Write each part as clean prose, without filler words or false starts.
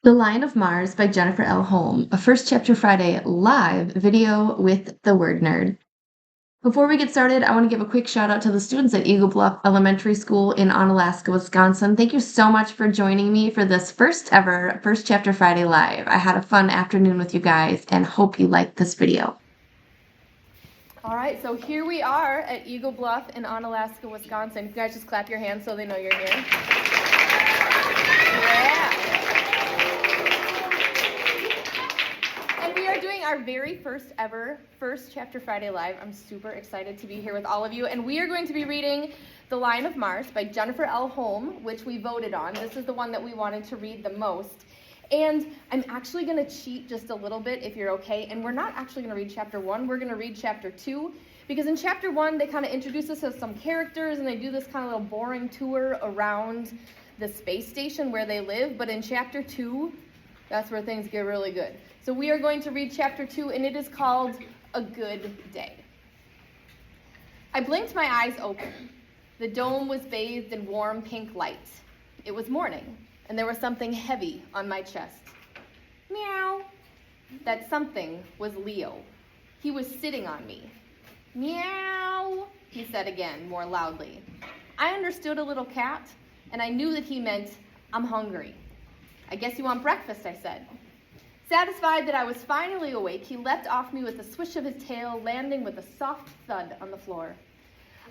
The Lion of Mars by Jennifer L. Holm, a First Chapter Friday live video with the Word Nerd. Before we get started, I want to give a quick shout out to the students at Eagle Bluff Elementary School in Onalaska, Wisconsin. Thank you so much for joining me for this first ever First Chapter Friday live. I had a fun afternoon with you guys and hope you liked this video. All right, so here we are at Eagle Bluff in Onalaska, Wisconsin. You guys just clap your hands so they know you're here. Yeah. And we are doing our very first ever First Chapter Friday Live. I'm super excited to be here with all of you. And we are going to be reading The Lion of Mars by Jennifer L. Holm, which we voted on. This is the one that we wanted to read the most. And I'm actually going to cheat just a little bit if you're okay. And we're not actually going to read chapter 1. We're going to read chapter 2. Because in chapter 1, they kind of introduce us as some characters and they do this kind of little boring tour around the space station where they live. But in chapter 2, that's where things get really good. So we are going to read chapter 2, and it is called A Good Day. I blinked my eyes open. The dome was bathed in warm pink light. It was morning, and there was something heavy on my chest. Meow. That something was Leo. He was sitting on me. Meow, he said again, more loudly. I understood a little cat, and I knew that he meant, I'm hungry. I guess you want breakfast, I said. Satisfied that I was finally awake, he leapt off me with a swish of his tail, landing with a soft thud on the floor.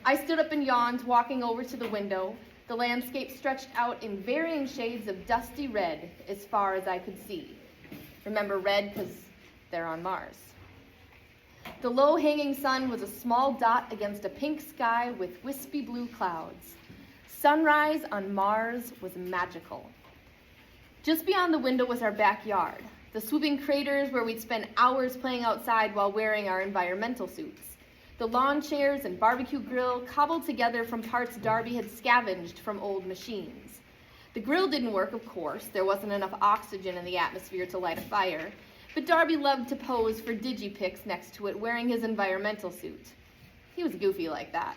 I stood up and yawned, walking over to the window. The landscape stretched out in varying shades of dusty red as far as I could see. Remember red because they're on Mars. The low-hanging sun was a small dot against a pink sky with wispy blue clouds. Sunrise on Mars was magical. Just beyond the window was our backyard, the swooping craters where we'd spend hours playing outside while wearing our environmental suits. The lawn chairs and barbecue grill cobbled together from parts Darby had scavenged from old machines. The grill didn't work, of course. There wasn't enough oxygen in the atmosphere to light a fire. But Darby loved to pose for digipics next to it, wearing his environmental suit. He was goofy like that.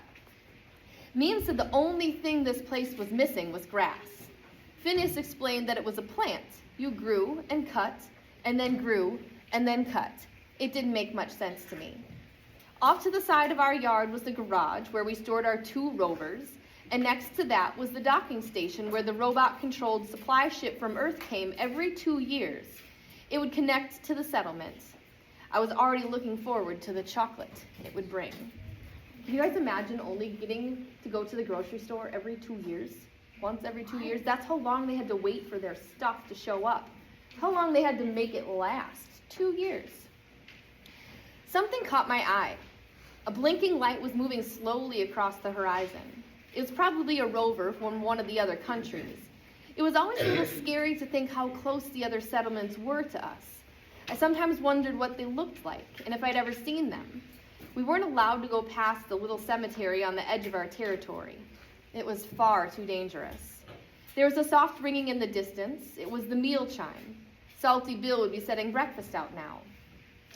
Mean said the only thing this place was missing was grass. Phineas explained that it was a plant. You grew and cut, and then grew, and then cut. It didn't make much sense to me. Off to the side of our yard was the garage where we stored our 2 rovers, and next to that was the docking station where the robot-controlled supply ship from Earth came every 2 years. It would connect to the settlement. I was already looking forward to the chocolate it would bring. Can you guys imagine only getting to go to the grocery store every 2 years? Once every 2 years? That's how long they had to wait for their stuff to show up. How long they had to make it last. 2 years. Something caught my eye. A blinking light was moving slowly across the horizon. It was probably a rover from one of the other countries. It was always a little scary to think how close the other settlements were to us. I sometimes wondered what they looked like and if I'd ever seen them. We weren't allowed to go past the little cemetery on the edge of our territory. It was far too dangerous. There was a soft ringing in the distance. It was the meal chime. Salty Bill would be setting breakfast out now.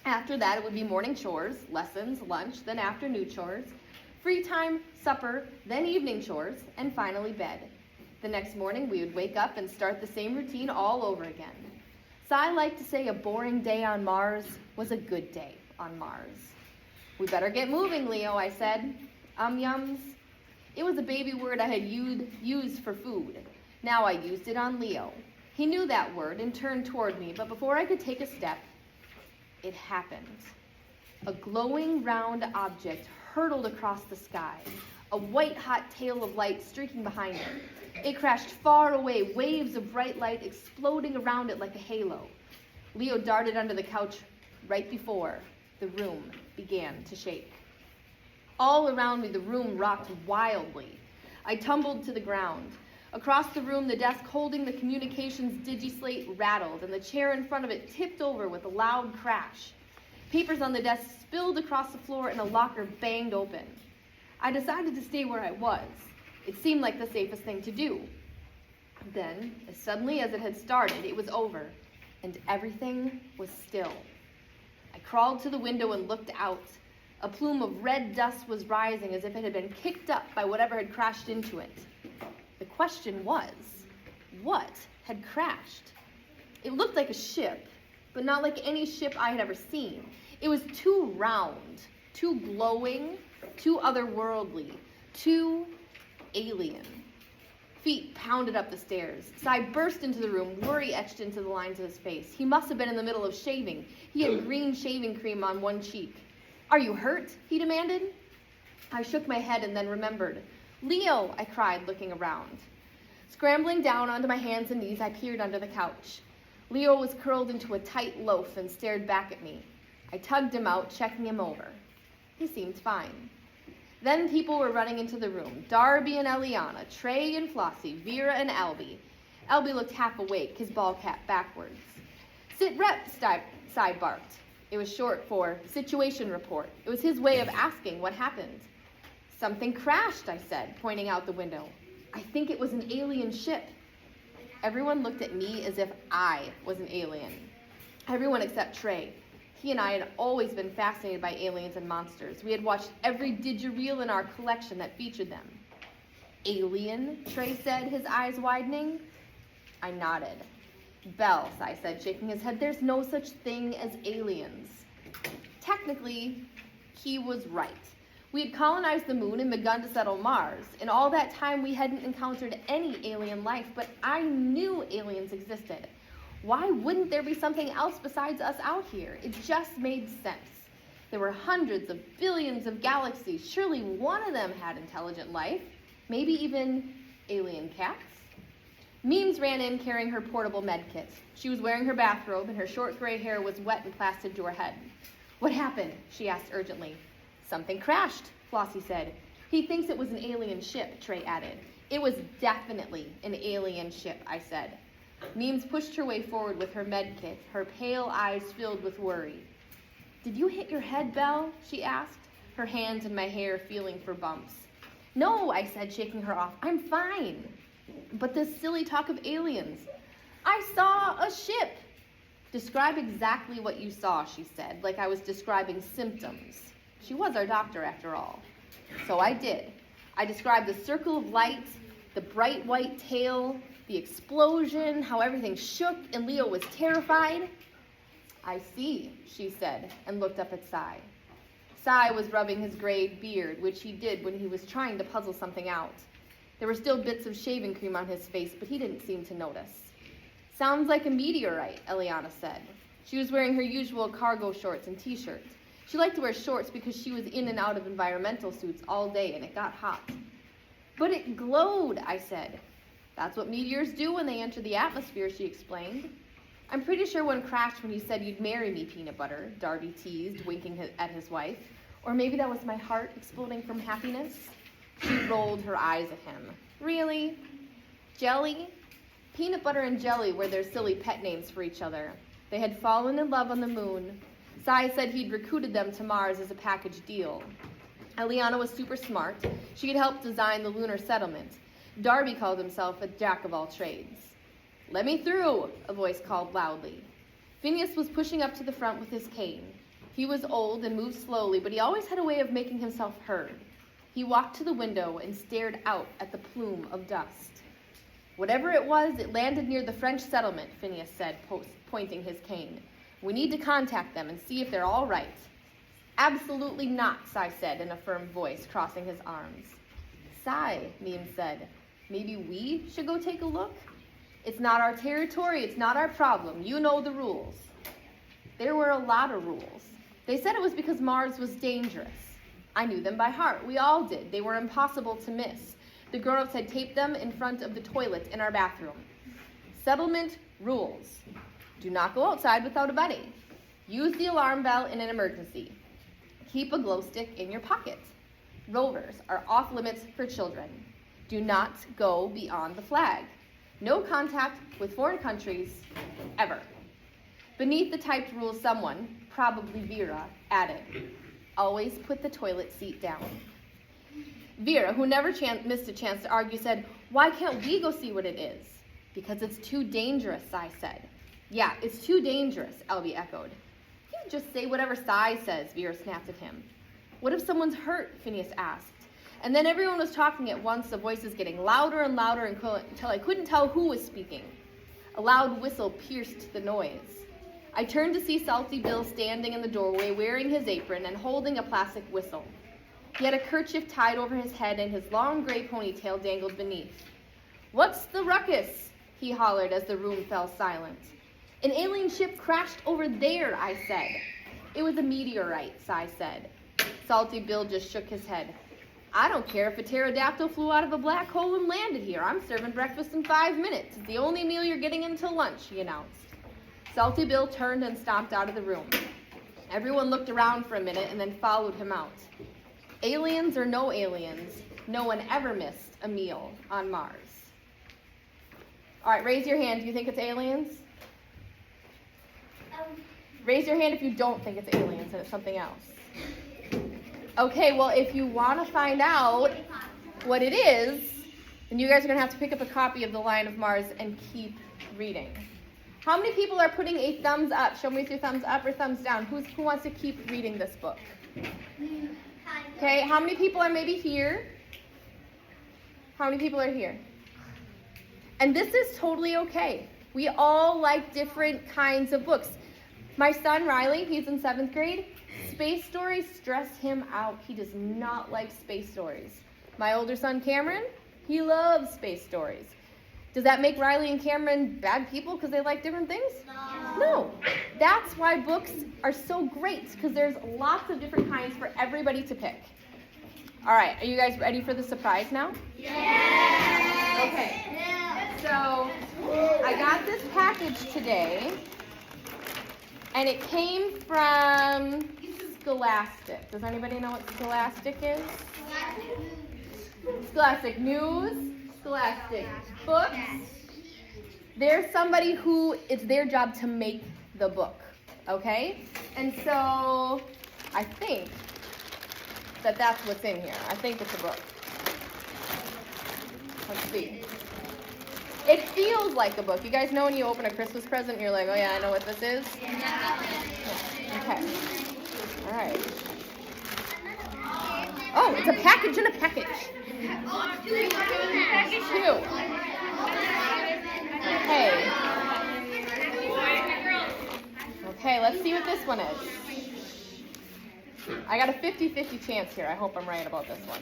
After that, it would be morning chores, lessons, lunch, then afternoon chores, free time, supper, then evening chores, and finally bed. The next morning, we would wake up and start the same routine all over again. So I like to say a boring day on Mars was a good day on Mars. We better get moving, Leo, I said. Yums. It was a baby word I had used for food. Now I used it on Leo. He knew that word and turned toward me, but before I could take a step, it happened. A glowing round object hurtled across the sky, a white-hot tail of light streaking behind it. It crashed far away, waves of bright light exploding around it like a halo. Leo darted under the couch right before the room began to shake. All around me, the room rocked wildly. I tumbled to the ground. Across the room, the desk holding the communications digislate rattled, and the chair in front of it tipped over with a loud crash. Papers on the desk spilled across the floor, and a locker banged open. I decided to stay where I was. It seemed like the safest thing to do. Then, as suddenly as it had started, it was over, and everything was still. I crawled to the window and looked out. A plume of red dust was rising as if it had been kicked up by whatever had crashed into it. The question was, what had crashed? It looked like a ship, but not like any ship I had ever seen. It was too round, too glowing, too otherworldly, too alien. Feet pounded up the stairs. Cy burst into the room, worry etched into the lines of his face. He must have been in the middle of shaving. He had green shaving cream on one cheek. "Are you hurt?" he demanded. I shook my head and then remembered. "Leo," I cried, looking around. Scrambling down onto my hands and knees, I peered under the couch. Leo was curled into a tight loaf and stared back at me. I tugged him out, checking him over. He seemed fine. Then people were running into the room. Darby and Eliana, Trey and Flossie, Vera and Albie. Albie looked half awake, his ball cap backwards. "Sit rep," Cy barked. It was short for situation report. It was his way of asking what happened. "Something crashed," I said, pointing out the window. "I think it was an alien ship." Everyone looked at me as if I was an alien. Everyone except Trey. He and I had always been fascinated by aliens and monsters. We had watched every didgereel in our collection that featured them. "Alien?" Trey said, his eyes widening. I nodded. "Bells," I said, shaking his head. "There's no such thing as aliens." Technically, he was right. We had colonized the moon and begun to settle Mars. In all that time, we hadn't encountered any alien life, but I knew aliens existed. Why wouldn't there be something else besides us out here? It just made sense. There were hundreds of billions of galaxies. Surely one of them had intelligent life. Maybe even alien cats. Memes ran in carrying her portable med kit. She was wearing her bathrobe and her short gray hair was wet and plastered to her head. "What happened?" she asked urgently. "Something crashed," Flossie said. "He thinks it was an alien ship," Trey added. "It was definitely an alien ship," I said. Memes pushed her way forward with her med kit, her pale eyes filled with worry. "Did you hit your head, Belle?" she asked, her hands in my hair feeling for bumps. "No," I said, shaking her off. "I'm fine." "But this silly talk of aliens." "I saw a ship." "Describe exactly what you saw," she said, like I was describing symptoms. She was our doctor, after all. So I did. I described the circle of light, the bright white tail, the explosion, how everything shook, and Leo was terrified. "I see," she said, and looked up at Cy. Cy was rubbing his gray beard, which he did when he was trying to puzzle something out. There were still bits of shaving cream on his face, but he didn't seem to notice. "Sounds like a meteorite," Eliana said. She was wearing her usual cargo shorts and t-shirt. She liked to wear shorts because she was in and out of environmental suits all day and it got hot. "But it glowed," I said. "That's what meteors do when they enter the atmosphere," she explained. "I'm pretty sure one crashed when you said you'd marry me, Peanut Butter," Darby teased, winking at his wife. "Or maybe that was my heart exploding from happiness." She rolled her eyes at him. "Really? Jelly?" Peanut Butter and Jelly were their silly pet names for each other. They had fallen in love on the moon. Cy said he'd recruited them to Mars as a package deal. Eliana was super smart. She had helped design the lunar settlement. Darby called himself a jack of all trades. "Let me through," a voice called loudly. Phineas was pushing up to the front with his cane. He was old and moved slowly, but he always had a way of making himself heard. He walked to the window and stared out at the plume of dust. "Whatever it was, it landed near the French settlement," Phineas said, pointing his cane. "We need to contact them and see if they're all right." "Absolutely not," Cy said in a firm voice, crossing his arms. "Cy," Meme said, "maybe we should go take a look? It's not our territory, it's not our problem. You know the rules." There were a lot of rules. They said it was because Mars was dangerous. I knew them by heart. We all did. They were impossible to miss. The grown-ups had taped them in front of the toilet in our bathroom. Settlement rules. Do not go outside without a buddy. Use the alarm bell in an emergency. Keep a glow stick in your pocket. Rovers are off limits for children. Do not go beyond the flag. No contact with foreign countries, ever. Beneath the typed rules, someone, probably Vera, added, "Always put the toilet seat down." Vera, who never missed a chance to argue, said, "Why can't we go see what it is?" "Because it's too dangerous," Cy said. "Yeah, it's too dangerous," Albie echoed. "You just say whatever Cy says," Vera snapped at him. "What if someone's hurt?" Phineas asked. And then everyone was talking at once, the voices getting louder and louder until I couldn't tell who was speaking. A loud whistle pierced the noise. I turned to see Salty Bill standing in the doorway wearing his apron and holding a plastic whistle. He had a kerchief tied over his head and his long gray ponytail dangled beneath. "What's the ruckus?" he hollered as the room fell silent. "An alien ship crashed over there," I said. "It was a meteorite," I said. Salty Bill just shook his head. "I don't care if a pterodactyl flew out of a black hole and landed here. I'm serving breakfast in 5 minutes. It's the only meal you're getting until lunch," he announced. Salty Bill turned and stomped out of the room. Everyone looked around for a minute and then followed him out. Aliens or no aliens, no one ever missed a meal on Mars. All right, raise your hand. Do you think it's aliens? Raise your hand if you don't think it's aliens and it's something else. Okay, well, if you want to find out what it is, then you guys are going to have to pick up a copy of The Lion of Mars and keep reading. How many people are putting a thumbs up? Show me with your thumbs up or thumbs down. Who wants to keep reading this book? Okay, how many people are maybe here? How many people are here? And this is totally okay. We all like different kinds of books. My son, Riley, he's in 7th grade. Space stories stress him out. He does not like space stories. My older son, Cameron, he loves space stories. Does that make Riley and Cameron bad people because they like different things? No. That's why books are so great, because there's lots of different kinds for everybody to pick. All right, are you guys ready for the surprise now? Yes! Okay. So I got this package today, and it came from Scholastic. Does anybody know what Scholastic is? Scholastic News, Scholastic Books. There's somebody who it's their job to make the book, okay? And so I think that that's what's in here. I think it's a book. Let's see. It feels like a book. You guys know when you open a Christmas present and you're like, oh yeah, I know what this is? Yeah. Okay. All right. Oh, it's a package in a package. Two. Okay. Okay, let's see what this one is. I got a 50-50 chance here. I hope I'm right about this one.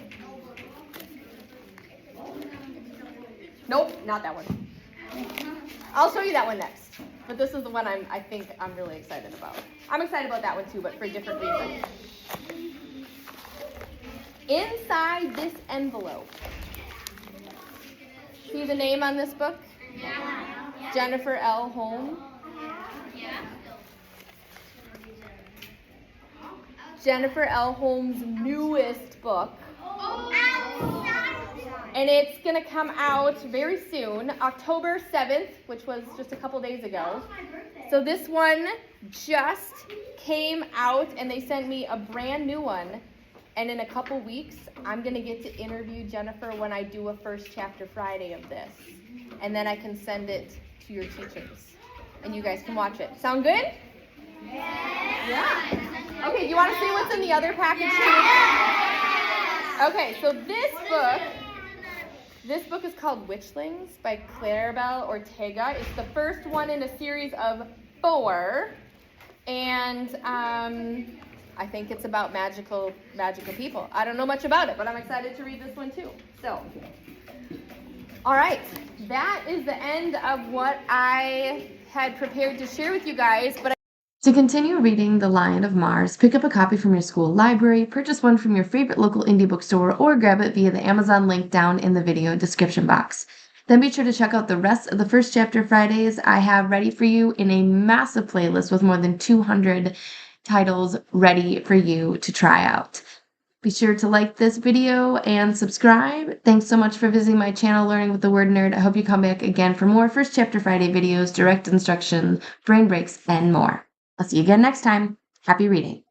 Nope, not that one. I'll show you that one next. But this is the one I think I'm really excited about. I'm excited about that one too, but for different reasons. Inside this envelope. See the name on this book? Yeah. Jennifer L. Holm. Yeah. Jennifer L. Holm's newest book. Oh. And it's going to come out very soon, October 7th, which was just a couple days ago. So this one just came out, and they sent me a brand new one. And in a couple weeks, I'm going to get to interview Jennifer when I do a First Chapter Friday of this. And then I can send it to your teachers. And you guys can watch it. Sound good? Yeah. Okay, do you want to see what's in the other package too? Okay, so this book is called Witchlings by Claribel Ortega. It's the first one in a series of 4. And I think it's about magical people. I don't know much about it, but I'm excited to read this one too. So, all right, that is the end of what I had prepared to share with you guys. But to continue reading The Lion of Mars, pick up a copy from your school library, purchase one from your favorite local indie bookstore, or grab it via the Amazon link down in the video description box. Then be sure to check out the rest of the First Chapter Fridays I have ready for you in a massive playlist with more than 200 titles ready for you to try out. Be sure to like this video and subscribe. Thanks so much for visiting my channel, Learning with the Word Nerd. I hope you come back again for more First Chapter Friday videos, direct instruction, brain breaks, and more. I'll see you again next time. Happy reading.